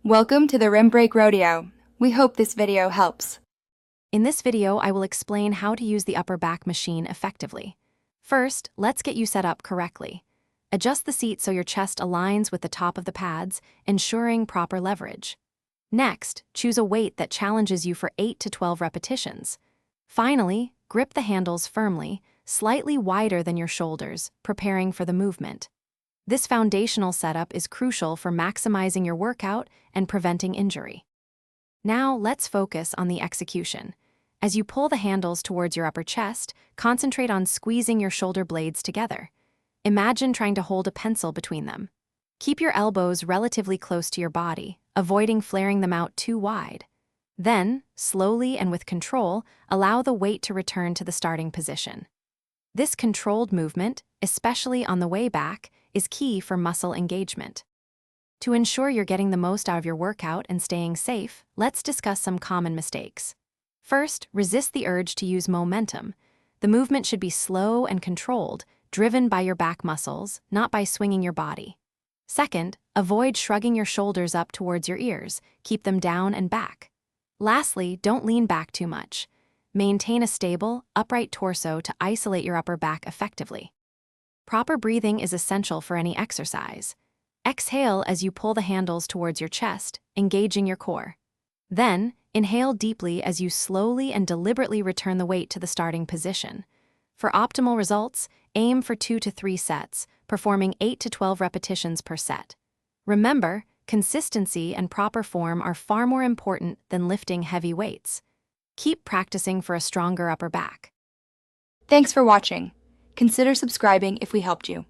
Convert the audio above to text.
Welcome to the Rim Break Rodeo. We hope this video helps. In this video, I will explain how to use the upper back machine effectively. First, let's get you set up correctly. Adjust the seat so your chest aligns with the top of the pads, ensuring proper leverage. Next, choose a weight that challenges you for 8 to 12 repetitions. Finally, grip the handles firmly, slightly wider than your shoulders, preparing for the movement. This foundational setup is crucial for maximizing your workout and preventing injury. Now, let's focus on the execution. As you pull the handles towards your upper chest, concentrate on squeezing your shoulder blades together. Imagine trying to hold a pencil between them. Keep your elbows relatively close to your body, avoiding flaring them out too wide. Then, slowly and with control, allow the weight to return to the starting position. This controlled movement, especially on the way back, is key for muscle engagement. To ensure you're getting the most out of your workout and staying safe, let's discuss some common mistakes. First, resist the urge to use momentum. The movement should be slow and controlled, driven by your back muscles, not by swinging your body. Second, avoid shrugging your shoulders up towards your ears. Keep them down and back. Lastly, don't lean back too much. Maintain a stable, upright torso to isolate your upper back effectively. Proper breathing is essential for any exercise. Exhale as you pull the handles towards your chest, engaging your core. Then, inhale deeply as you slowly and deliberately return the weight to the starting position. For optimal results, aim for 2 to 3 sets, performing 8 to 12 repetitions per set. Remember, consistency and proper form are far more important than lifting heavy weights. Keep practicing for a stronger upper back. Thanks for watching. Consider subscribing if we helped you.